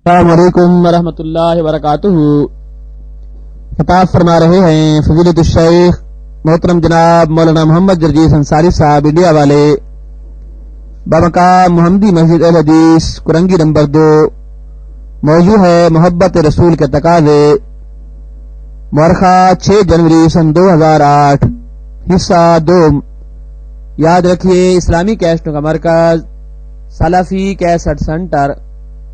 السلام علیکم ورحمۃ اللہ وبرکاتہ۔ خطاب فرما رہے ہیں فضیلت الشیخ محترم جناب مولانا محمد جرجیس انصاری صاحب انڈیا والے، بمقام محمدی مسجد اہل حدیث کرنگی نمبر 2۔ موضوع ہے محبت رسول کے تقاضے، مورخہ 6 جنوری سن 2008، حصہ 2۔ یاد رکھیے اسلامی کیسٹوں کا مرکز سلفی کیسٹ سینٹر،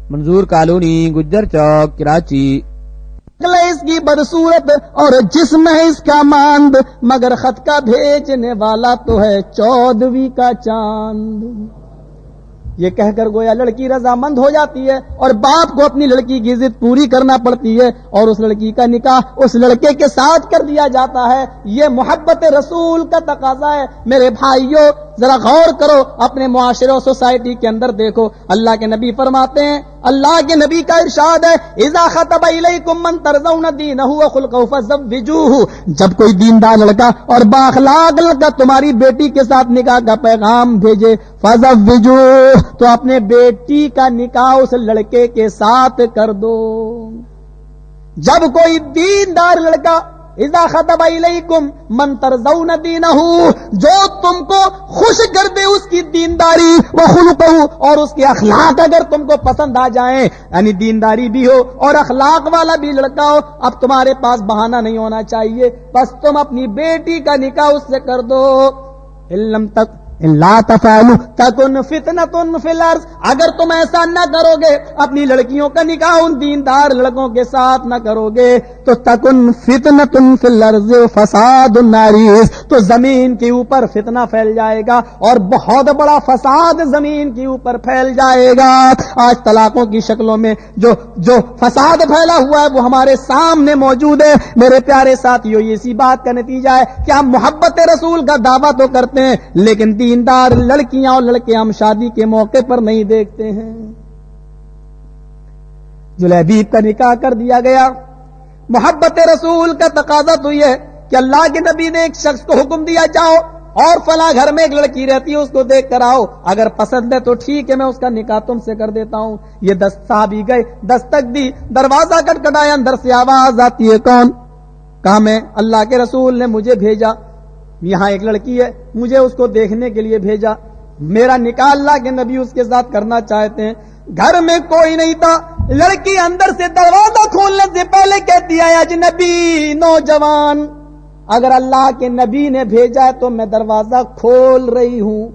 منظور کالونی، گجر چوک، کراچی۔ اس کی بدصورت اور جسم ہے اس کا ماند، مگر خط کا بھیجنے والا تو ہے 14ویں کا چاند۔ یہ کہہ کر گویا لڑکی رضامند ہو جاتی ہے اور باپ کو اپنی لڑکی کی ضد پوری کرنا پڑتی ہے اور اس لڑکی کا نکاح اس لڑکے کے ساتھ کر دیا جاتا ہے۔ یہ محبت رسول کا تقاضا ہے۔ میرے بھائیوں ذرا غور کرو، اپنے معاشرے اور سوسائٹی کے اندر دیکھو، اللہ کے نبی فرماتے ہیں، اللہ کے نبی کا ارشاد ہے، اذا خطب الیکم من ترضون دینہ وخلقہ فزوجوہ۔ جب کوئی دیندار لڑکا اور بااخلاق لڑکا تمہاری بیٹی کے ساتھ نکاح کا پیغام بھیجے، فزوجوہ، تو اپنے بیٹی کا نکاح اس لڑکے کے ساتھ کر دو۔ جب کوئی دیندار لڑکا اذا خطب الیکم من ترضون دینہ، جو تم کو خوش کر دے اس کی دینداری، وخلقہ، اور اس کے اخلاق اگر تم کو پسند آ جائیں، یعنی دینداری بھی ہو اور اخلاق والا بھی لڑکا ہو، اب تمہارے پاس بہانہ نہیں ہونا چاہیے، بس تم اپنی بیٹی کا نکاح اس سے کر دو۔ لا تفعلوا تکن فتنۃ فی الارض، اگر تم ایسا نہ کرو گے، اپنی لڑکیوں کا نکاح ان دیندار لڑکوں کے ساتھ نہ کرو گے، تو تکن فتنۃ فی الارض فساد عریض، تو زمین کے اوپر فتنہ پھیل جائے گا اور بہت بڑا فساد زمین کے اوپر پھیل جائے گا۔ آج طلاقوں کی شکلوں میں جو فساد پھیلا ہوا ہے وہ ہمارے سامنے موجود ہے۔ میرے پیارے ساتھیوں، اسی بات کا نتیجہ ہے کہ ہم محبت رسول کا دعویٰ تو کرتے ہیں لیکن دیندار لڑکیاں اور لڑکے ہم شادی کے موقع پر نہیں دیکھتے ہیں۔ جلیبیب کا نکاح کر دیا گیا۔ محبت رسول کا تقاضا تو یہ کہ اللہ کے نبی نے ایک شخص کو حکم دیا، جاؤ اور فلاں گھر میں ایک لڑکی رہتی ہے اس کو دیکھ کر آؤ، اگر پسند ہے تو ٹھیک ہے میں اس کا نکاح تم سے کر دیتا ہوں۔ یہ 10 صحابی گئے، دستک دی، دروازہ کٹکھٹایا، اندر سے آواز آتی ہے، کون؟ کہا میں اللہ کے رسول نے مجھے بھیجا، یہاں ایک لڑکی ہے، مجھے اس کو دیکھنے کے لیے بھیجا، میرا نکاح اللہ کے نبی اس کے ساتھ کرنا چاہتے ہیں۔ گھر میں کوئی نہیں تھا، لڑکی اندر سے دروازہ کھولنے سے پہلے کہتی ہے، اجنبی نوجوان، اگر اللہ کے نبی نے بھیجا ہے تو میں دروازہ کھول رہی ہوں،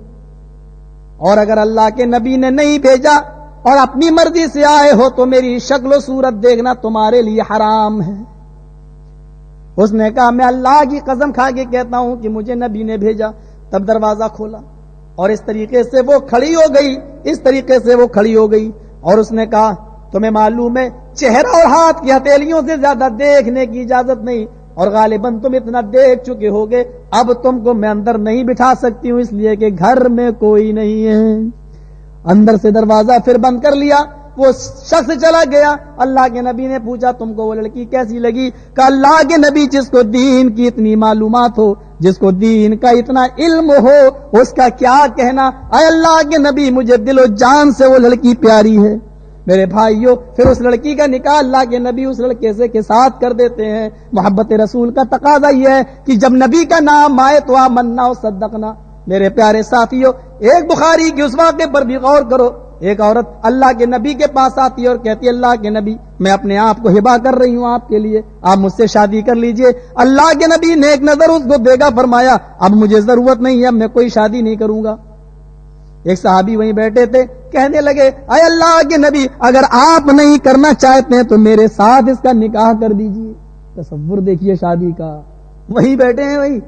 اور اگر اللہ کے نبی نے نہیں بھیجا اور اپنی مرضی سے آئے ہو تو میری شکل و صورت دیکھنا تمہارے لیے حرام ہے۔ اس نے کہا میں اللہ کی قسم کھا کے کہتا ہوں کہ مجھے نبی نے بھیجا۔ تب دروازہ کھولا اور اس طریقے سے وہ کھڑی ہو گئی، اور اس نے کہا تمہیں معلوم ہے چہرہ اور ہاتھ کی ہتھیلیوں سے زیادہ دیکھنے کی اجازت نہیں، اور غالباً تم اتنا دیکھ چکے ہوگے، اب تم کو میں اندر نہیں بٹھا سکتی ہوں اس لیے کہ گھر میں کوئی نہیں ہے۔ اندر سے دروازہ پھر بند کر لیا، وہ شخص چلا گیا۔ اللہ کے نبی نے پوچھا تم کو وہ لڑکی کیسی لگی؟ کہ اللہ کے نبی جس کو دین کی اتنی معلومات ہو، جس کو دین کا اتنا علم ہو، اس کا کیا کہنا؟ اے اللہ کے نبی مجھے دل و جان سے وہ لڑکی پیاری ہے۔ میرے بھائیوں، پھر اس لڑکی کا نکاح اللہ کے نبی اس لڑکے سے کے ساتھ کر دیتے ہیں۔ محبت رسول کا تقاضا یہ ہے کہ جب نبی کا نام آئے تو آمنا و صدقنا۔ میرے پیارے ساتھیوں، ایک بخاری کی اس واقعے پر بھی غور کرو۔ ایک عورت اللہ کے نبی کے پاس آتی ہے اور کہتی ہے، اللہ کے نبی میں اپنے آپ کو ہبہ کر رہی ہوں آپ کے لیے، آپ مجھ سے شادی کر لیجئے۔ اللہ کے نبی نے ایک نظر اس کو دیکھا، فرمایا اب مجھے ضرورت نہیں ہے، میں کوئی شادی نہیں کروں گا۔ ایک صحابی وہیں بیٹھے تھے، کہنے لگے، اے اللہ کے نبی اگر آپ نہیں کرنا چاہتے ہیں تو میرے ساتھ اس کا نکاح کر دیجئے۔ تصور دیکھیے شادی کا، وہی بیٹھے ہیں، وہی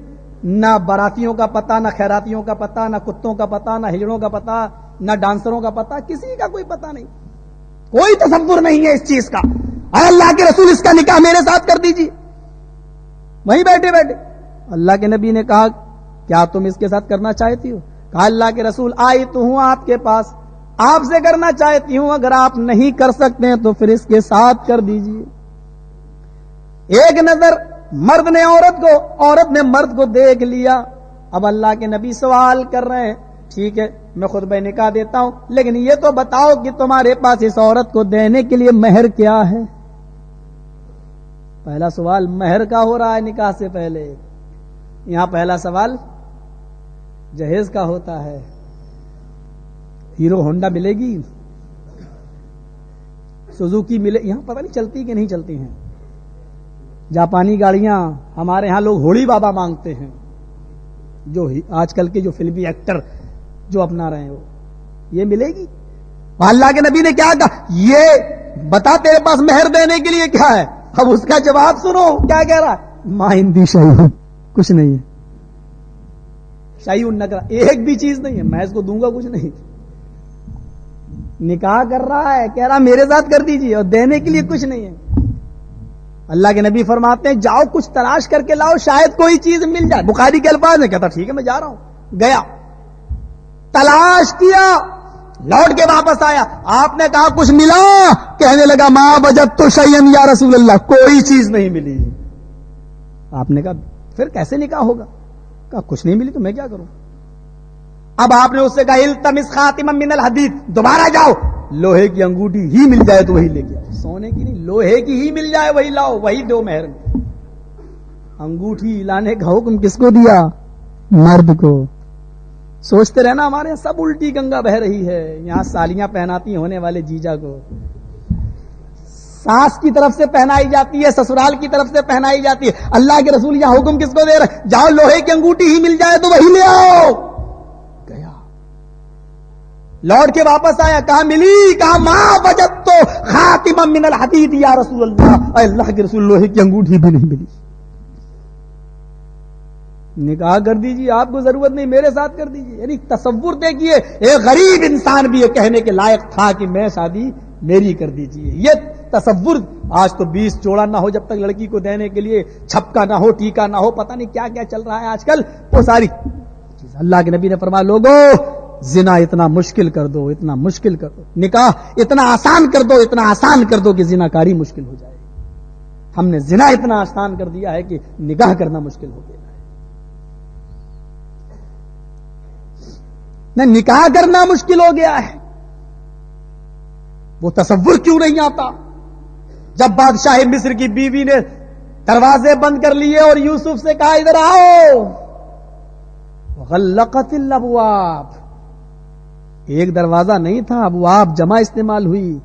نہ باراتیوں کا پتہ، نہ خیراتیوں کا پتہ، نہ کتوں کا پتہ، نہ ہجڑوں کا پتہ، نہ ڈانسروں کا پتہ، کسی کا کوئی پتہ نہیں، کوئی تصور نہیں ہے اس چیز کا۔ اے اللہ کے رسول اس کا نکاح میرے ساتھ کر دیجیے۔ وہیں بیٹھے اللہ کے نبی نے کہا کیا تم اس کے ساتھ کرنا چاہتی ہو؟ کہا اللہ کے رسول آئی تو ہوں آپ کے پاس، آپ سے کرنا چاہتی ہوں، اگر آپ نہیں کر سکتے ہیں تو پھر اس کے ساتھ کر دیجیے۔ ایک نظر مرد نے عورت نے مرد کو دیکھ لیا۔ اب اللہ کے نبی سوال کر رہے ہیں ٹھیک ہے میں خطبہ نکاح دیتا ہوں، لیکن یہ تو بتاؤ کہ تمہارے پاس اس عورت کو دینے کے لیے مہر کیا ہے؟ پہلا سوال مہر کا ہو رہا ہے نکاح سے پہلے، یہاں پہلا سوال جہیز کا ہوتا ہے۔ ہیرو ہونڈا ملے گی، سوزوکی ملے، یہاں پتہ نہیں چلتی کہ نہیں چلتی ہیں، جاپانی گاڑیاں، ہمارے ہاں لوگ ہوڑی بابا مانگتے ہیں، جو آج کل کے جو فلمی ایکٹر جو اپنا رہے ہیں وہ یہ ملے گی؟ اللہ کے نبی نے کیا کہا؟ یہ بتا تیرے پاس مہر دینے کے لیے کیا ہے؟ اب اس کا جواب سنو کیا کہہ رہا ہے، ما عندی شیء، کچھ نہیں ہے، شیء نکرہ، ایک بھی چیز نہیں ہے، میں اس کو دوں گا کچھ نہیں۔ نکاح کر رہا ہے، کہہ رہا میرے ساتھ کر دیجیے اور دینے کے لیے کچھ نہیں ہے۔ اللہ کے نبی فرماتے ہیں جاؤ کچھ تلاش کر کے لاؤ، شاید کوئی چیز مل جائے۔ بخاری کے الفاظ ہے، کہتا ٹھیک ہے میں جا رہا ہوں، گیا تلاش کیا، لوٹ کے واپس آیا، آپ نے کہا کچھ ملا؟ کہنے لگا ما وجدت شیئا یا رسول اللہ، کوئی چیز نہیں ملی۔ آپ نے کہا پھر کیسے نکاح ہوگا؟ کہا کچھ نہیں ملی تو میں کیا کروں؟ اب آپ نے اس سے کہا التمس خاتما من الحدید، دوبارہ جاؤ، لوہے کی انگوٹھی ہی مل جائے تو وہی لے کے آؤ، سونے کی نہیں، لوہے کی ہی مل جائے وہی لاؤ، وہی دو مہر میں۔ انگوٹھی لانے کا حکم کس کو دیا؟ مرد کو۔ سوچتے رہنا ہمارے یہاں سب الٹی گنگا بہ رہی ہے، یہاں سالیاں پہناتی ہونے والے جیجا کو، ساس کی طرف سے پہنائی جاتی ہے، سسرال کی طرف سے پہنائی جاتی ہے۔ اللہ کے رسول یہاں حکم کس کو دے رہے؟ جاؤ لوہے کی انگوٹھی ہی مل جائے تو وہی لے آؤ۔ گیا، لوٹ کے واپس آیا، کہا ملی؟ کہا ما وجدت خاتما من الحدید یا رسول اللہ، اے اللہ کے رسول لوہے کی انگوٹھی بھی نہیں ملی۔ نکاح کر دیجیے، آپ کو ضرورت نہیں، میرے ساتھ کر دیجیے۔ یعنی تصور دیکھیے، ایک غریب انسان بھی یہ کہنے کے لائق تھا کہ میں شادی میری کر دیجیے۔ یہ تصور آج تو 20 جوڑا نہ ہو جب تک لڑکی کو دینے کے لیے چھپکا نہ ہو، ٹیکا نہ ہو، پتہ نہیں کیا کیا چل رہا ہے آج کل، وہ ساری چیز۔ اللہ کے نبی نے فرمایا لوگوں زنا اتنا مشکل کر دو، اتنا مشکل کر دو، نکاح اتنا آسان کر دو، اتنا آسان کر دو کہ زنا کاری مشکل ہو جائے۔ ہم نے زنا اتنا آسان کر دیا ہے کہ نکاح کرنا مشکل ہو گیا ہے۔ نکاح کرنا مشکل ہو گیا ہے، وہ تصور کیوں نہیں آتا؟ جب بادشاہ مصر کی بیوی نے دروازے بند کر لیے اور یوسف سے کہا ادھر آؤ، غلقت الابواب، ایک دروازہ نہیں تھا، ابواب جمع استعمال ہوئی۔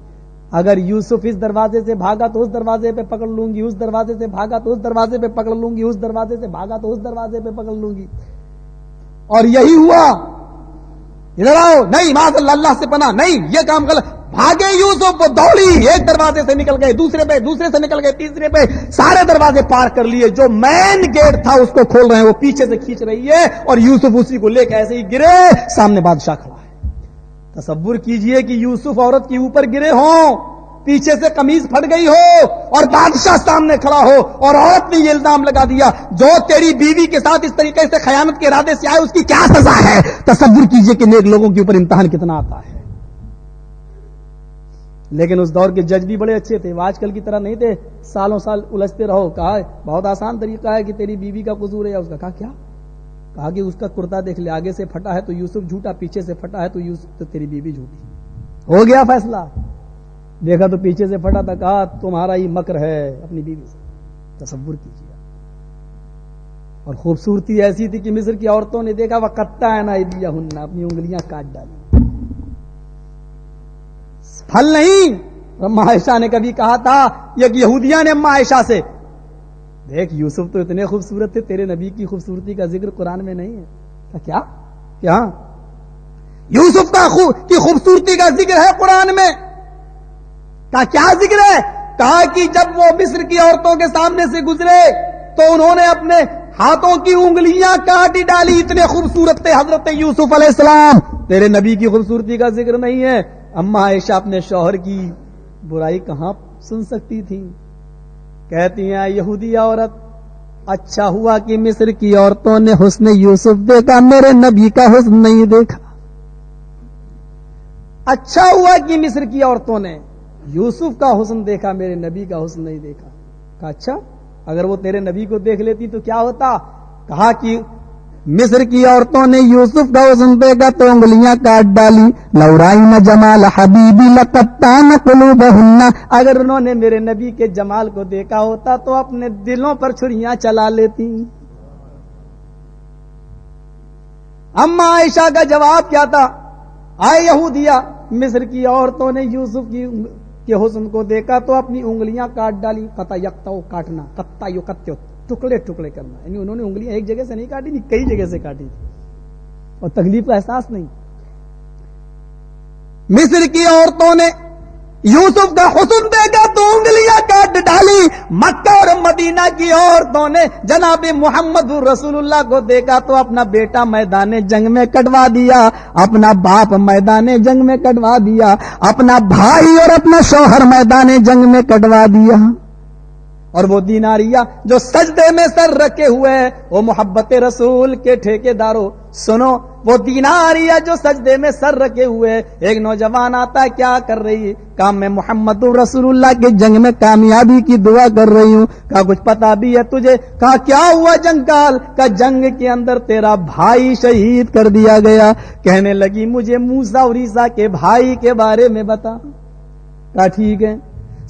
اگر یوسف اس دروازے سے بھاگا تو اس دروازے پہ پکڑ لوں گی، اس دروازے سے بھاگا تو اس دروازے پہ پکڑ لوں گی، اس دروازے سے بھاگا تو اس دروازے پہ پکڑ لوں گی، اور یہی ہوا۔ ادھر آؤ، نہیں معاذ اللہ، اللہ سے پناہ، نہیں یہ کام غلط۔ بھاگے یوسف، وہ دوڑی، ایک دروازے سے نکل گئے، دوسرے پہ، دوسرے سے نکل گئے، تیسرے پہ، سارے دروازے پار کر لیے۔ جو مین گیٹ تھا اس کو کھول رہے ہیں، وہ پیچھے سے کھینچ رہی ہے، اور یوسف اسی کو لے کے ایسے ہی گرے، سامنے بادشاہ کھڑا ہے۔ تصور کیجئے کہ یوسف عورت کے اوپر گرے ہوں، پیچھے سے قمیض پھٹ گئی ہو اور بادشاہ سامنے کھڑا ہو، اور عورت نے یہ الزام لگا دیا جو تیری بیوی کے ساتھ اس طریقے سے خیانت کے ارادے سے آئے اس کی کیا سزا ہے؟ تصور کیجئے کہ نیک لوگوں کے اوپر امتحان کتنا آتا ہے۔ لیکن اس دور کے جج بھی بڑے اچھے تھے، وہ آج کل کی طرح نہیں تھے سالوں سال الجھتے رہو۔ کہا بہت آسان طریقہ ہے کہ تیری بیوی کا قصور ہے یا اس کا۔ کہا کیا؟ کہا کہ اس کا کرتا دیکھ لے، آگے سے پھٹا ہے تو یوسف جھوٹا، پیچھے سے پھٹا ہے تو تیری بیوی جھوٹی۔ ہو گیا فیصلہ۔ دیکھا تو پیچھے سے پھٹا تھا، کہا تمہارا ہی مکر ہے اپنی بیوی سے۔ تصور کیجیے، اور خوبصورتی ایسی تھی کہ مصر کی عورتوں نے دیکھا وَقَطَّعْنَ أَيْدِيَهُنَّ، اپنی انگلیاں کاٹ ڈالی۔ پھل نہیں، اما عائشہ نے کبھی کہا تھا، یہ یہودیاں نے اما عائشہ سے، دیکھ یوسف تو اتنے خوبصورت تھے، تیرے نبی کی خوبصورتی کا ذکر قرآن میں نہیں ہے۔ کیا کیا یوسف کی خوبصورتی کا ذکر ہے قرآن میں؟ کیا ذکر ہے؟ کہا کہ جب وہ مصر کی عورتوں کے سامنے سے گزرے تو انہوں نے اپنے ہاتھوں کی انگلیاں کاٹ ڈالی، اتنے خوبصورت تھے حضرت یوسف علیہ السلام۔ تیرے نبی کی خوبصورتی کا ذکر نہیں ہے۔ اما عائشہ اپنے شوہر کی برائی کہاں سن سکتی تھی؟ کہتی ہیں یہودی عورت، اچھا ہوا کہ مصر کی عورتوں نے حسن یوسف دیکھا، میرے نبی کا حسن نہیں دیکھا۔ اچھا ہوا کہ مصر کی عورتوں نے یوسف کا حسن دیکھا، میرے نبی کا حسن نہیں دیکھا۔ کہا اچھا، اگر وہ تیرے نبی کو دیکھ لیتی تو کیا ہوتا؟ کہا کہ مصر کی عورتوں نے یوسف کا حسن دیکھا تو انگلیاں کاٹ ڈالی. لورائن جمال حبیبی لقطان قلوبہن، اگر انہوں نے میرے نبی کے جمال کو دیکھا ہوتا تو اپنے دلوں پر چھریاں چلا لیتی. اما عائشہ کا جواب کیا تھا؟ آئے یہودیہ، مصر کی عورتوں نے یوسف کے حسن کو دیکھا تو اپنی انگلیاں کاٹ ڈالی. قطع یقطع کاٹنا، قطع یقطع ٹکڑے ٹکڑے کرنا، یعنی انہوں نے انگلیاں ایک جگہ سے نہیں کاٹی تھی، کئی جگہ سے کاٹی تھی اور تکلیف کا احساس نہیں. مصر کی عورتوں نے یوسف کا حسن دیکھا تو انگلیاں کاٹ ڈالی. مکہ اور مدینہ کی عورتوں نے جناب محمد رسول اللہ کو دیکھا تو اپنا بیٹا میدان جنگ میں کٹوا دیا، اپنا باپ میدان جنگ میں کٹوا دیا، اپنا بھائی اور اپنا شوہر میدان جنگ میں کٹوا دیا. اور وہ دیناریہ جو سجدے میں سر رکھے ہوئے ہے، وہ محبت رسول کے ٹھیکیداروں سنو، وہ دیناریہ جو سجدے میں سر رکھے ہوئے ہے. ایک نوجوان آتا ہے، کیا کر رہی ہے؟ کہا میں محمد رسول اللہ کے جنگ میں کامیابی کی دعا کر رہی ہوں. کہا کچھ پتا بھی ہے تجھے؟ کہا کیا ہوا جنگ کال؟ کہا جنگ کے اندر تیرا بھائی شہید کر دیا گیا. کہنے لگی مجھے موسیٰ اور عیسیٰ کے بھائی کے بارے میں بتا. کہا ٹھیک ہے.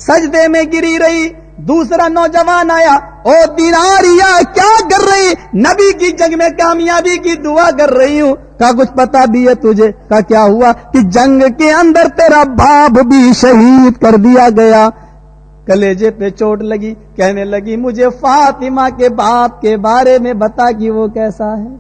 سجدے میں گری رہی. دوسرا نوجوان آیا، او دیناریہ کیا کر رہی؟ نبی کی جنگ میں کامیابی کی دعا کر رہی ہوں. کہا کچھ پتا بھی ہے تجھے؟ کہا کیا ہوا؟ کہ جنگ کے اندر تیرا باپ بھی شہید کر دیا گیا. کلیجے پہ چوٹ لگی. کہنے لگی مجھے فاطمہ کے باپ کے بارے میں بتا کہ وہ کیسا ہے.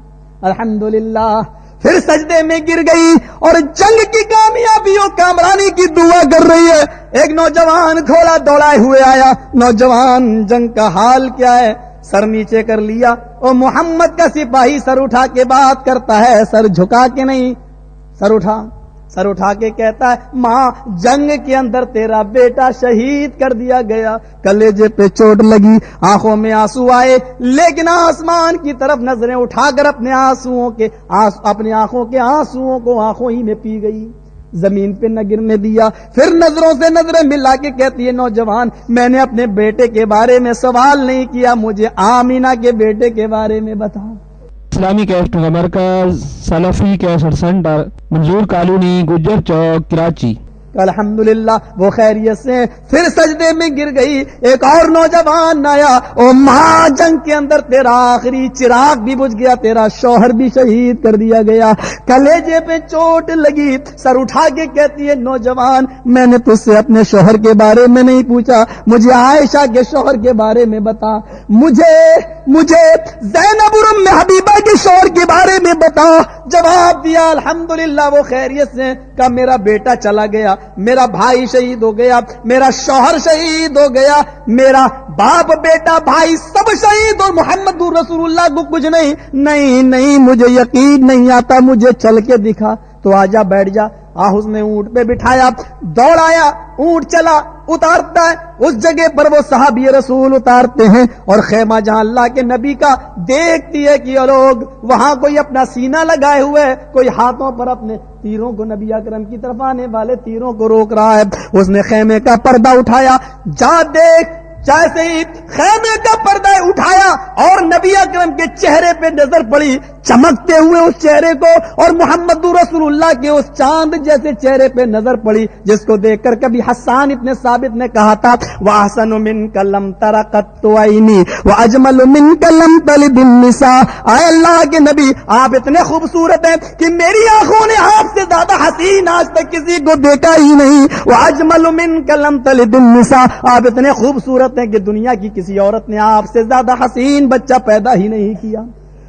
الحمدللہ. پھر سجدے میں گر گئی اور جنگ کی کامیابی اور کامرانی کی دعا کر رہی ہے. ایک نوجوان گھوڑا دوڑائے ہوئے آیا. نوجوان جنگ کا حال کیا ہے؟ سر نیچے کر لیا. اور محمد کا سپاہی سر اٹھا کے بات کرتا ہے، سر جھکا کے نہیں، سر اٹھا کے کہتا ہے ماں جنگ کے اندر تیرا بیٹا شہید کر دیا گیا. کلیجے پہ چوٹ لگی، آنکھوں میں آنسو آئے، لیکن آسمان کی طرف نظریں اٹھا کر اپنے آنکھوں کے آنسوؤں کو آنکھوں ہی میں پی گئی، زمین پہ نہ گرنے دیا. پھر نظروں سے نظریں ملا کے کہتی ہے نوجوان میں نے اپنے بیٹے کے بارے میں سوال نہیں کیا، مجھے آمینہ کے بیٹے کے بارے میں بتا. اسلامی کیسٹ کا مرکز سلفی کیسٹ سینٹر، منظور کالونی، گجر چوک، کراچی. الحمدللہ وہ خیریت سے. پھر سجدے میں گر گئی. ایک اور نوجوان آیا، او ماں جنگ کے اندر تیرا آخری چراغ بھی بجھ گیا، تیرا شوہر بھی شہید کر دیا گیا. کلیجے پہ چوٹ لگی. سر اٹھا کے کہتی ہے نوجوان میں نے تجھ سے اپنے شوہر کے بارے میں نہیں پوچھا، مجھے عائشہ کے شوہر کے بارے میں بتا، مجھے زینب ام حبیبہ کے شوہر کے بارے میں بتا. جواب دیا الحمدللہ وہ خیریت سے. کہا میرا بیٹا چلا گیا، میرا بھائی شہید ہو گیا، میرا شوہر شہید ہو گیا، میرا باپ بیٹا بھائی سب شہید، اور محمد رسول اللہ کو کچھ نہیں مجھے یقین نہیں آتا، مجھے چل کے دکھا. تو آجا بیٹھ جا. اس نے اونٹ پہ بٹھایا، دوڑایا، اونٹ چلا، اتارتا ہے. اس جگہ پر وہ صحابی رسول اتارتے ہیں اور خیمہ جہاں اللہ کے نبی کا دیکھتی ہے کہ لوگ وہاں کوئی اپنا سینہ لگائے ہوئے ہے، کوئی ہاتھوں پر اپنے تیروں کو، نبی اکرم کی طرف آنے والے تیروں کو روک رہا ہے. اس نے خیمے کا پردہ اٹھایا، جا دیکھ. جیسے ہی خیمے کا پردہ اٹھایا اور نبی اکرم کے چہرے پہ نظر پڑی، چمکتے ہوئے اس چہرے کو، اور محمد رسول اللہ کے اس چاند جیسے چہرے پہ نظر پڑی جس کو دیکھ کر کبھی حسان ابن ثابت نے کہا تھا وَأَحْسَنُ مِنْكَ لَمْ تَرَ قَطُّ عَيْنِي وَأَجْمَلُ مِنْكَ لَمْ تَلِدِ النِّسَاءُ. اے اللہ کے نبی آپ اتنے خوبصورت ہیں کہ میری آنکھوں نے آپ سے زیادہ حسین آج تک کسی کو دیکھا ہی نہیں. وَأَجْمَلُ مِنْكَ لَمْ تَلِدِ النِّسَاءُ آپ اتنے خوبصورت ہیں کہ دنیا کی کسی عورت نے آپ سے زیادہ حسین بچہ پیدا ہی نہیں کیا.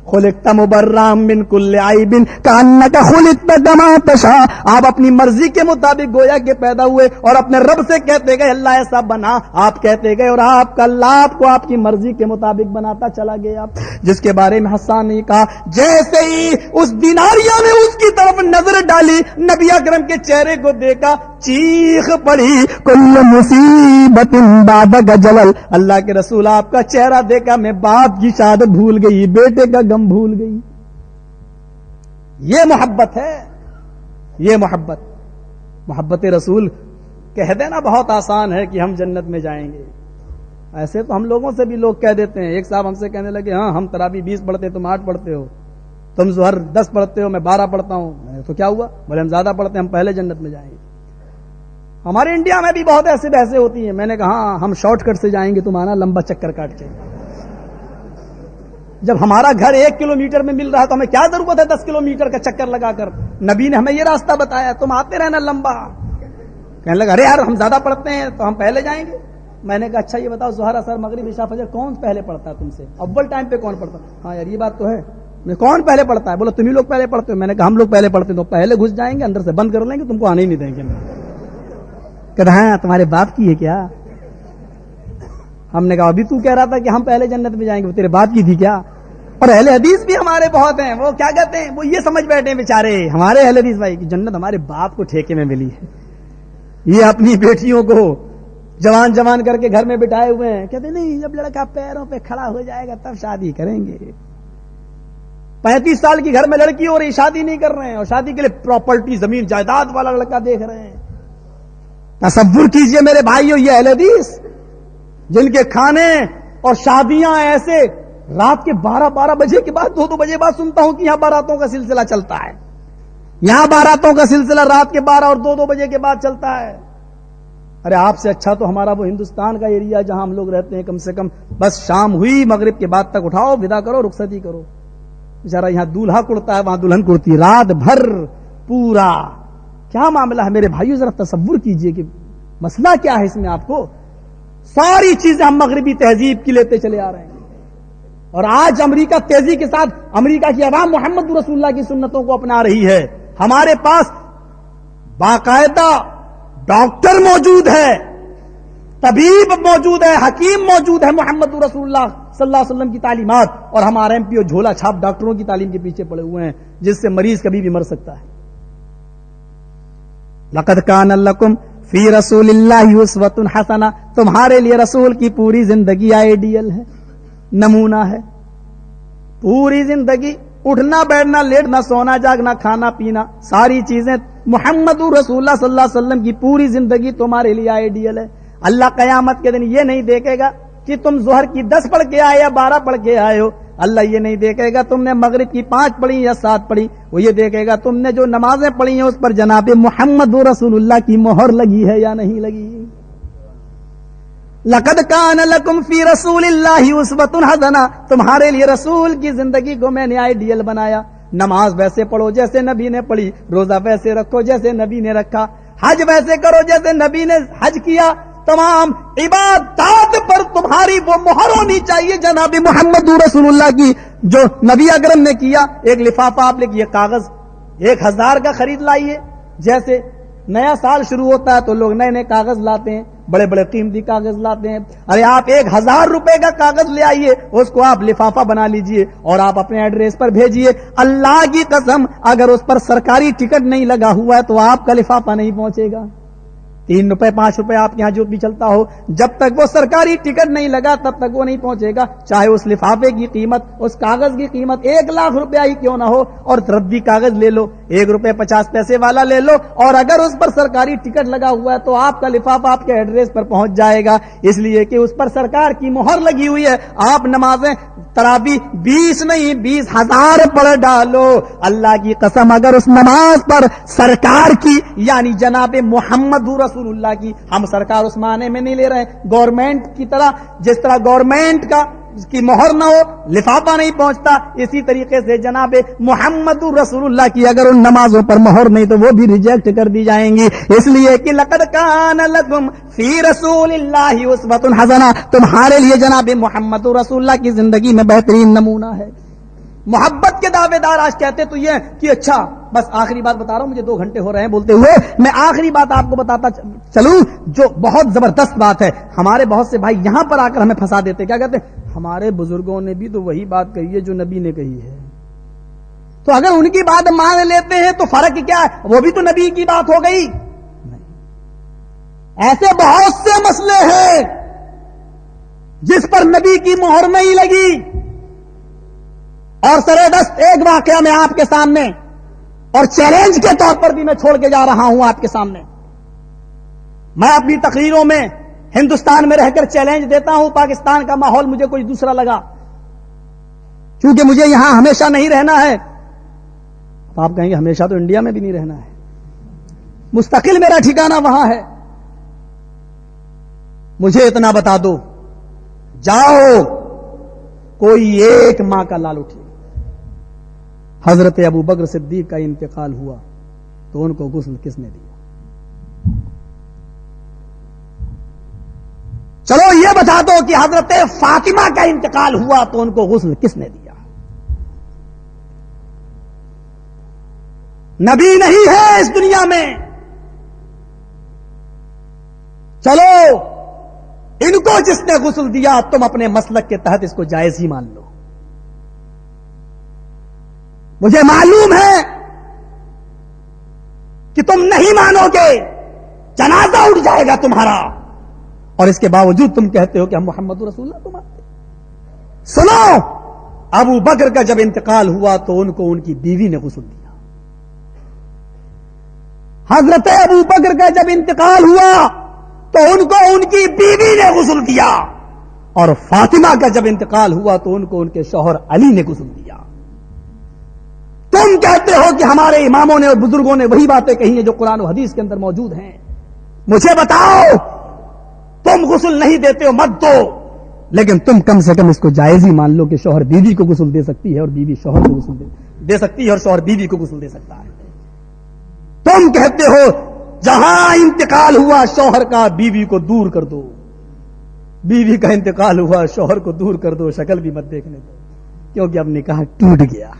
خلقت مبرم من کل عیب کانک خلقت کما تشاء. آپ اپنی مرضی کے مطابق گویا کے پیدا ہوئے اور اپنے رب سے کہتے گئے اللہ ایسا بنا، آپ کہتے گئے اور آپ کا اللہ آپ کو آپ کی مرضی کے مطابق بناتا چلا گیا. جس کے بارے میں حسان نے کہا جیسے ہی اس دیناریہ نے اس کی طرف نظر ڈالی، نبی اکرم کے چہرے کو دیکھا، چیخ پڑی کل مصیبت بعدک جلل. اللہ کے رسول آپ کا چہرہ دیکھا میں باپ کی شہادت بھول گئی، بیٹے کا غم بھول گئی. یہ محبت ہے، یہ محبت رسول. کہہ دینا بہت آسان ہے کہ ہم جنت میں جائیں گے. ایسے تو ہم لوگوں سے بھی لوگ کہہ دیتے ہیں. ایک صاحب ہم سے کہنے لگے ہاں ہم تراویح 20 پڑھتے تم 8 پڑھتے ہو. تم ظہر 10 پڑھتے ہو، میں 12 پڑھتا ہوں. میں نے تو کیا ہوا؟ بولے ہم زیادہ پڑھتے ہیں، ہم پہلے جنت میں جائیں گے. ہمارے انڈیا میں بھی بہت ایسے بحثیں ہوتی ہیں. میں نے کہا ہاں ہم شارٹ کٹ سے جائیں گے، تم آنا لمبا چکر کاٹ کے. جب ہمارا گھر 1 کلومیٹر میں مل رہا ہے تو ہمیں کیا ضرورت ہے 10 کلومیٹر کا چکر لگا کر؟ نبی نے ہمیں یہ راستہ بتایا، تم آتے رہنا لمبا. کہنے لگا ارے یار ہم زیادہ پڑھتے ہیں تو ہم پہلے جائیں گے. میں نے کہا اچھا یہ بتاؤ ظہر اثر مغرب عشاء فجر کون پہلے پڑھتا ہے تم سے؟ اول ٹائم پہ کون پڑھتا ہے؟ ہاں یار یہ بات تو ہے. میں کون پہلے پڑھتا ہے؟ بولا تم ہی لوگ پہلے پڑھتے ہو. میں نے کہا ہم لوگ پہلے پڑھتے ہیں تو پہلے گھس جائیں گے، اندر سے بند کر لیں گے، تم کو آنے ہی نہیں دیں گے. کہتا ہے تمہارے باپ کی ہے کیا؟ ہم نے کہا ابھی تو کہہ رہا تھا کہ ہم پہلے جنت میں جائیں گے، وہ تیرے باپ کی تھی کیا؟ اور اہل حدیث بھی ہمارے بہت ہیں، وہ کیا کہتے ہیں، وہ یہ سمجھ بیٹھے ہیں بیچارے ہمارے اہل حدیث بھائی کی جنت ہمارے باپ کو ٹھیکے میں ملی ہے. یہ اپنی بیٹیوں کو جوان کر کے گھر میں بٹھائے ہوئے ہیں. کہتے نہیں جب لڑکا پیروں پہ کھڑا ہو جائے گا تب شادی کریں گے. 35 سال کی گھر میں لڑکی ہو رہی، شادی نہیں کر رہے ہیں، اور شادی کے لیے پراپرٹی زمین جائیداد والا لڑکا دیکھ رہے ہیں. تصور کیجئے میرے بھائیو، یہ اہل حدیث جن کے کھانے اور شادیاں ایسے رات کے 12 بجے کے بعد 2 بجے بعد سنتا ہوں کہ یہاں باراتوں کا سلسلہ چلتا ہے. یہاں باراتوں کا سلسلہ رات کے 12 اور 2 بجے کے بعد چلتا ہے. ارے آپ سے اچھا تو ہمارا وہ ہندوستان کا ایریا جہاں ہم لوگ رہتے ہیں، کم سے کم بس شام ہوئی مغرب کے بعد تک اٹھاؤ، ودا کرو، رخصتی کرو. بیچارہ یہاں دولہا کڑتا ہے، وہاں دلہن کڑتی، رات بھر پورا. کیا معاملہ ہے میرے بھائیو؟ ذرا تصور کیجئے کہ مسئلہ کیا ہے اس میں. آپ کو ساری چیزیں ہم مغربی تہذیب کی لیتے چلے آ رہے ہیں، اور آج امریکہ تیزی کے ساتھ امریکہ کی عوام محمد رسول اللہ کی سنتوں کو اپنا رہی ہے. ہمارے پاس باقاعدہ ڈاکٹر موجود ہے، طبیب موجود ہے، حکیم موجود ہے، محمد رسول اللہ صلی اللہ علیہ وسلم کی تعلیمات، اور ہمارے ایم پی او جھولا چھاپ ڈاکٹروں کی تعلیم کے پیچھے پڑے ہوئے ہیں جس سے مریض کبھی بھی مر سکتا ہے. لقد کان لکم فی رسول اللہ اسوۃ حسنہ، تمہارے لیے رسول کی پوری زندگی آئیڈیل ہے، نمونہ ہے. پوری زندگی اٹھنا بیٹھنا لیٹنا سونا جاگنا کھانا پینا ساری چیزیں محمد رسول اللہ صلی اللہ علیہ وسلم کی پوری زندگی تمہارے لیے آئیڈیل ہے. اللہ قیامت کے دن یہ نہیں دیکھے گا کہ تم ظہر کی 10 پڑھ کے آئے یا 12 پڑھ کے آئے ہو. اللہ یہ نہیں دیکھے گا تم نے مغرب کی 5 پڑھی یا 7 پڑھی. وہ یہ دیکھے گا تم نے جو نمازیں پڑھی ہیں اس پر جناب محمد رسول اللہ کی مہر لگی ہے یا نہیں لگی. لقد کان لکم فی رسول اللہ اسوۃ حسنہ، تمہارے لیے رسول کی زندگی کو میں نے آئیڈیل بنایا. نماز ویسے پڑھو جیسے نبی نے پڑھی، روزہ ویسے رکھو جیسے نبی نے رکھا، حج ویسے کرو جیسے نبی نے حج کیا. تمام عبادات پر تمہاری وہ مہر ہونی چاہیے جناب محمد رسول اللہ کی جو نبی اکرم نے کیا. ایک لفافہ آپ لکھیے کاغذ 1000 کا خرید لائیے. جیسے نیا سال شروع ہوتا ہے تو لوگ نئے نئے کاغذ لاتے ہیں، بڑے بڑے قیمتی کاغذ لاتے ہیں. ارے آپ 1000 روپے کا کاغذ لے آئیے، اس کو آپ لفافہ بنا لیجئے اور آپ اپنے ایڈریس پر بھیجئے. اللہ کی قسم اگر اس پر سرکاری ٹکٹ نہیں لگا ہوا ہے تو آپ کا لفافہ نہیں پہنچے گا. 3 روپے 5 روپے آپ کے یہاں جو بھی چلتا ہو، جب تک وہ سرکاری ٹکٹ نہیں لگا تب تک وہ نہیں پہنچے گا. چاہے اس لفافے کی قیمت، اس کاغذ کی قیمت 1 لاکھ روپیہ ہی کیوں نہ ہو. اور ردی کاغذ لے لو، 1 روپے 50 پیسے والا لے لو، اور اگر اس پر سرکاری ٹکٹ لگا ہوا ہے تو آپ کا لفافہ آپ کے ایڈریس پر پہنچ جائے گا. اس لیے کہ اس پر سرکار کی مہر لگی ہوئی ہے. آپ نمازیں تراویح 20 نہیں 20,000 پڑھ ڈالو، اللہ کی قسم اگر اس نماز پر سرکار کی یعنی جناب محمد رسول اللہ کی، ہم سرکار اس معنی میں نہیں لے رہے ہیں گورنمنٹ کی طرح، جس طرح گورنمنٹ کی مہر نہ ہو لفافہ نہیں پہنچتا، اسی طریقے سے جناب محمد رسول اللہ کی اگر ان نمازوں پر مہر نہیں تو وہ بھی ریجیکٹ کر دی جائیں گی. اس لیے کہ لقد کان لکم فی رسول اللہ اسوۃ حسنہ، تمہارے لیے جناب محمد رسول اللہ کی زندگی میں بہترین نمونہ ہے. محبت کے دعوے دار آج کہتے تو یہ کہ اچھا بس آخری بات بتا رہا ہوں، مجھے 2 گھنٹے ہو رہے ہیں بولتے ہوئے، میں آخری بات آپ کو بتاتا چلوں جو بہت زبردست بات ہے. ہمارے بہت سے بھائی یہاں پر آ کر ہمیں پھنسا دیتے، کیا کہتے ہیں ہمارے بزرگوں نے بھی تو وہی بات کہی ہے جو نبی نے کہی ہے، تو اگر ان کی بات مان لیتے ہیں تو فرق کیا ہے، وہ بھی تو نبی کی بات ہو گئی. ایسے بہت سے مسئلے ہیں جس پر نبی کی مہر نہیں لگی. اور سرے دست ایک واقعہ میں آپ کے سامنے اور چیلنج کے طور پر بھی میں چھوڑ کے جا رہا ہوں آپ کے سامنے. میں اپنی تقریروں میں ہندوستان میں رہ کر چیلنج دیتا ہوں، پاکستان کا ماحول مجھے کوئی دوسرا لگا، چونکہ مجھے یہاں ہمیشہ نہیں رہنا ہے. تو آپ کہیں گے ہمیشہ تو انڈیا میں بھی نہیں رہنا ہے، مستقل میرا ٹھکانہ وہاں ہے. مجھے اتنا بتا دو، جاؤ کوئی ایک ماں کا لال اٹھے. حضرت ابو بکر صدیق کا انتقال ہوا تو ان کو غسل کس نے دیا؟ چلو یہ بتا دو کہ حضرت فاطمہ کا انتقال ہوا تو ان کو غسل کس نے دیا؟ نبی نہیں ہے اس دنیا میں. چلو ان کو جس نے غسل دیا تم اپنے مسلک کے تحت اس کو جائز ہی مان لو. مجھے معلوم ہے کہ تم نہیں مانو گے، جنازہ اٹھ جائے گا تمہارا، اور اس کے باوجود تم کہتے ہو کہ ہم محمد رسول اللہ کو مانتے. سنو، ابو بکر کا جب انتقال ہوا تو ان کو ان کی بیوی نے غسل دیا. حضرت ابو بکر کا جب انتقال ہوا تو ان کو ان کی بیوی نے غسل دیا، اور فاطمہ کا جب انتقال ہوا تو ان کو ان کے شوہر علی نے غسل دیا. تم کہتے ہو کہ ہمارے اماموں نے اور بزرگوں نے وہی باتیں کہی ہیں جو قرآن و حدیث کے اندر موجود ہیں. مجھے بتاؤ، تم غسل نہیں دیتے ہو مت دو، لیکن تم کم سے کم اس کو جائز ہی مان لو کہ شوہر بیوی کو غسل دے سکتی ہے اور بیوی شوہر کو غسل دے سکتی ہے اور شوہر بیوی کو غسل دے سکتا ہے. تم کہتے ہو جہاں انتقال ہوا شوہر کا بیوی کو دور کر دو، بیوی کا انتقال ہوا شوہر کو دور کر دو، شکل بھی مت دیکھنے دو، کیونکہ اب نکاح ٹوٹ گیا.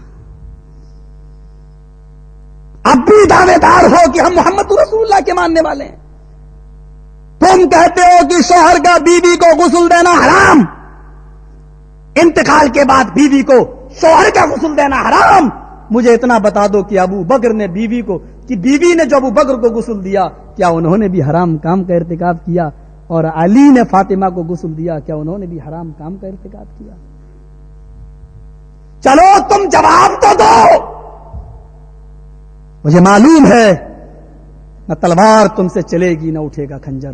اب بھی دعوے دار ہو کہ ہم محمد رسول اللہ کے ماننے والے ہیں. تم کہتے ہو کہ شوہر کا بیوی کو غسل دینا حرام، انتقال کے بعد بیوی کو شوہر کا غسل دینا حرام. مجھے اتنا بتا دو کہ ابو بکر نے بیوی نے جو ابو بکر کو غسل دیا، کیا انہوں نے بھی حرام کام کا ارتکاب کیا؟ اور علی نے فاطمہ کو غسل دیا، کیا انہوں نے بھی حرام کام کا ارتکاب کیا؟ چلو تم جواب تو دو. مجھے معلوم ہے نہ تلوار تم سے چلے گی نہ اٹھے گا خنجر،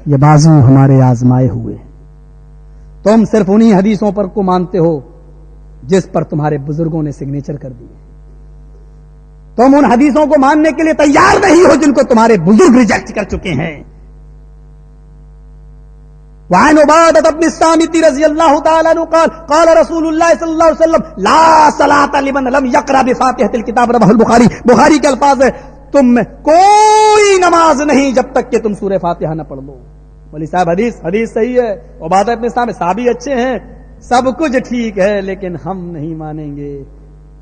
یہ بازو ہمارے آزمائے ہوئے. تم صرف انہی حدیثوں پر کو مانتے ہو جس پر تمہارے بزرگوں نے سگنیچر کر دیے. تم ان حدیثوں کو ماننے کے لیے تیار نہیں ہو جن کو تمہارے بزرگ ریجیکٹ کر چکے ہیں. وعن عبادة بن الصامت رضی اللہ تعالی عنہ قال قال رسول اللہ صلی اللہ علیہ وسلم لا صلاة لمن لم یقرأ بفاتحة الکتاب. رواه البخاری. بخاری کے الفاظ ہے تم میں کوئی نماز نہیں جب تک کہ تم سورہ فاتحہ نہ پڑھ لو. ولی صاحب حدیث صحیح ہے. عبادہ بن الصامت صحابی اچھے ہیں، سب کچھ ٹھیک ہے، لیکن ہم نہیں مانیں گے.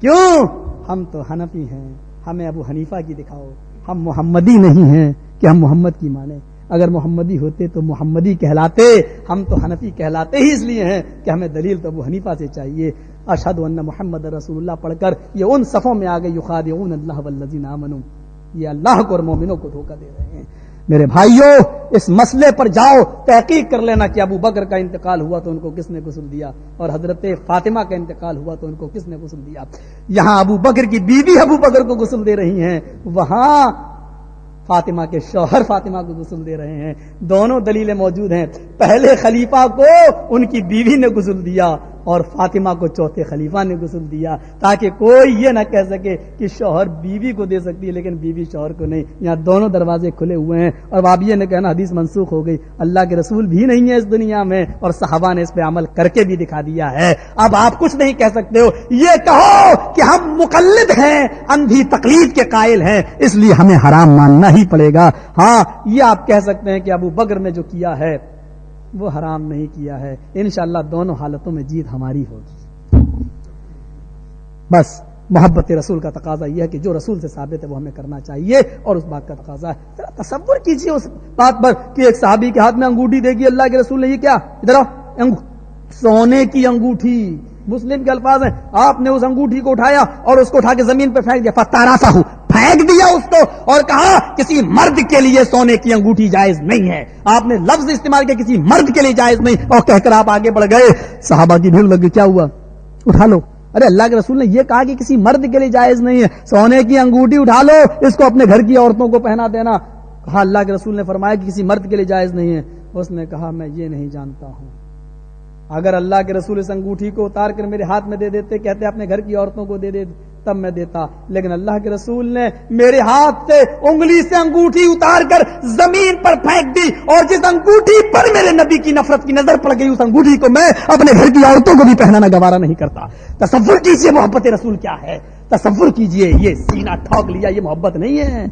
کیوں؟ ہم تو حنفی ہیں، ہمیں ابو حنیفہ کی دکھاؤ. ہم محمدی نہیں ہیں کہ ہم محمد کی مانیں. اگر محمدی ہوتے تو محمدی کہلاتے، ہم تو حنفی کہلاتے ہی اس لیے ہیں کہ ہمیں دلیل تو ابو حنیفہ سے چاہیے. اشہد ان محمد رسول اللہ پڑھ کر یہ ان صفوں میں آگے یخادعون اللہ والذین آمنوا، یہ اللہ کو اور مومنوں کو دھوکہ دے رہے ہیں. میرے بھائیوں، اس مسئلے پر جاؤ تحقیق کر لینا کہ ابو بکر کا انتقال ہوا تو ان کو کس نے غسل دیا، اور حضرت فاطمہ کا انتقال ہوا تو ان کو کس نے غسل دیا. یہاں ابو بکر کی بیوی ابو بکر کو غسل دے رہی ہیں، وہاں فاطمہ کے شوہر فاطمہ کو غسل دے رہے ہیں. دونوں دلیلیں موجود ہیں. پہلے خلیفہ کو ان کی بیوی نے غسل دیا اور فاطمہ کو چوتھے خلیفہ نے غسل دیا، تاکہ کوئی یہ نہ کہہ سکے کہ شوہر بیوی کو دے سکتی ہے لیکن بیوی شوہر کو نہیں. یہاں دونوں دروازے کھلے ہوئے ہیں. اور بابیہ نے کہنا حدیث منسوخ ہو گئی، اللہ کے رسول بھی نہیں ہے اس دنیا میں اور صحابہ نے اس پہ عمل کر کے بھی دکھا دیا ہے. اب آپ کچھ نہیں کہہ سکتے ہو. یہ کہو کہ ہم مقلد ہیں، اندھی تقلید کے قائل ہیں، اس لیے ہمیں حرام ماننا ہی پڑے گا. ہاں یہ آپ کہہ سکتے ہیں کہ ابو بکر نے جو کیا ہے وہ حرام نہیں کیا ہے. انشاءاللہ دونوں حالتوں میں جیت ہماری ہوگی. بس محبت رسول کا تقاضا یہ ہے کہ جو رسول سے ثابت ہے وہ ہمیں کرنا چاہیے، اور اس بات کا تقاضا ہے. ذرا تصور کیجئے اس بات پر کہ ایک صحابی کے ہاتھ میں انگوٹھی دے گی اللہ کے رسول نے. یہ کیا؟ ادھر آؤ، سونے کی انگوٹھی. مسلم کے الفاظ ہیں آپ نے اس انگوٹھی کو اٹھایا اور اس کو اٹھا کے زمین پہ پھینک دیا. فَتَرَفَهُ، پھینک دیا اس کو، اور کہا کسی مرد کے لیے سونے کی انگوٹھی جائز نہیں ہے. آپ نے لفظ استعمال کیا کسی مرد کے لیے جائز نہیں، اور کہہ کر آپ آگے بڑھ گئے. صحابہ کی بھیڑ لگ گئی، کیا ہوا؟ اٹھا لو. ارے اللہ کے رسول نے یہ کہا کہ کسی مرد کے لیے جائز نہیں ہے، سونے کی انگوٹھی اٹھا لو، اس کو اپنے گھر کی عورتوں کو پہنا دینا. کہا اللہ کے رسول نے فرمایا کہ کسی مرد کے لیے جائز نہیں ہے. اس نے کہا میں یہ نہیں جانتا ہوں. اگر اللہ کے رسول اس انگوٹھی کو اتار کر میرے ہاتھ میں دے دیتے، کہتے اپنے گھر کی عورتوں کو دے تب میں دیتا، لیکن اللہ کے رسول نے میرے ہاتھ سے انگلی سے انگوٹھی اتار کر زمین پر پھینک دی، اور جس انگوٹھی پر میرے نبی کی نفرت کی نظر پڑ گئی اس انگوٹھی کو میں اپنے گھر کی عورتوں کو بھی پہنانا گوارا نہیں کرتا۔ تصور کیجئے محبت رسول کیا ہے، تصور کیجئے، یہ سینہ ٹھوک لیا یہ محبت نہیں ہے،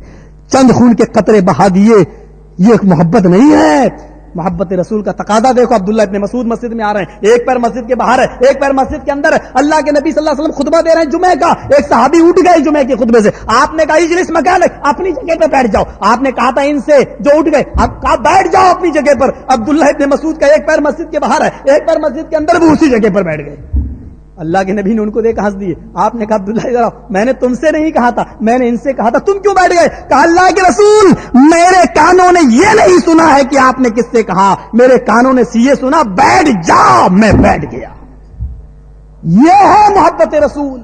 چند خون کے قطرے بہا دیے یہ ایک محبت نہیں ہے۔ محبت رسول کا تقاضا دیکھو، عبداللہ ابن مسعود مسجد میں آ رہے ہیں، ایک پیر مسجد کے باہر ہے، ایک پیر مسجد کے اندر ہے، اللہ کے نبی صلی اللہ علیہ وسلم خطبہ دے رہے ہیں جمعے کا، ایک صحابی اٹھ گئے جمعے کے خطبے سے، آپ نے کہا اجلس مکان اپنی جگہ پہ بیٹھ جاؤ، آپ نے کہا تھا ان سے جو اٹھ گئے، آپ کہا بیٹھ جاؤ اپنی جگہ پر، عبداللہ ابن مسعود کا ایک پیر مسجد کے باہر ہے، ایک پیر مسجد کے اندر، وہ اسی جگہ پر بیٹھ گئے۔ اللہ کے نبی نے ان کو دیکھ ہنس دیے، آپ نے کہا عبداللہ ذرا میں نے تم سے نہیں کہا تھا، میں نے ان سے کہا تھا، تم کیوں بیٹھ گئے؟ کہا اللہ کے رسول میرے کانوں نے یہ نہیں سنا ہے کہ آپ نے کس سے کہا، میرے کانوں نے یہ سنا بیٹھ جا، میں بیٹھ گیا۔ یہ ہے محبت رسول۔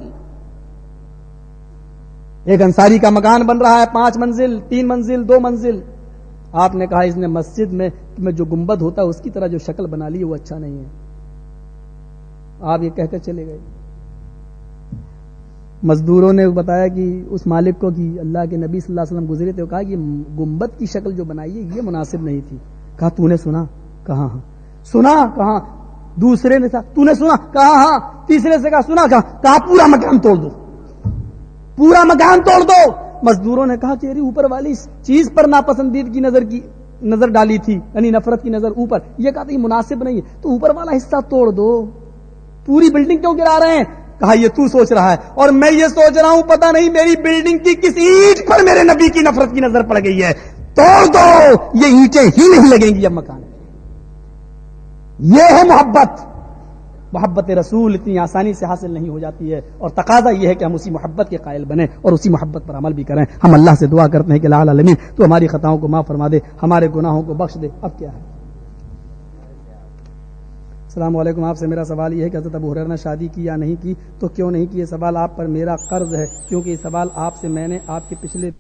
ایک انصاری کا مکان بن رہا ہے، 5 منزل 3 منزل 2 منزل، آپ نے کہا اس نے مسجد میں جو گنبد ہوتا ہے اس کی طرح جو شکل بنا لی وہ اچھا نہیں ہے، آپ یہ کہہ کر چلے گئے۔ مزدوروں نے بتایا کہ اس مالک کو کہ اللہ کے نبی صلی اللہ علیہ وسلم گزرے تھے، کہا کہ گنبد کی شکل جو بنائی ہے یہ مناسب نہیں تھی۔ کہا تو نے سنا؟ کہا ہاں۔ سنا؟ کہا دوسرے نے تو نے سنا؟ کہا ہاں۔ تیسرے سے کہا سنا؟ کہا پورا مکان توڑ دو، پورا مکان توڑ دو۔ مزدوروں نے کہا تیری اوپر والی چیز پر ناپسندیدگی نظر ڈالی تھی، یعنی نفرت کی نظر اوپر، یہ کہا تھا یہ مناسب نہیں ہے، تو اوپر والا حصہ توڑ دو، پوری بلڈنگ کیوں گرا رہے ہیں؟ کہا یہ تو سوچ رہا ہے اور میں یہ سوچ رہا ہوں، پتہ نہیں میری بلڈنگ کی کس اینٹ پر میرے نبی کی نفرت کی نظر پڑ گئی ہے، توڑ دو، یہ اینٹیں ہی نہیں لگیں گی اب مکان۔ یہ ہے محبت۔ محبت رسول اتنی آسانی سے حاصل نہیں ہو جاتی ہے، اور تقاضا یہ ہے کہ ہم اسی محبت کے قائل بنیں اور اسی محبت پر عمل بھی کریں۔ ہم اللہ سے دعا کرتے ہیں کہ الٰہ العالمین تو ہماری خطاؤں کو معاف فرما دے، ہمارے گناہوں کو بخش دے۔ اب کیا ہے؟ السلام علیکم، آپ سے میرا سوال یہ ہے کہ حضرت ابو ہریرہ نے شادی کی یا نہیں کی، تو کیوں نہیں کی؟ یہ سوال آپ پر میرا قرض ہے، کیونکہ یہ سوال آپ سے میں نے آپ کے پچھلے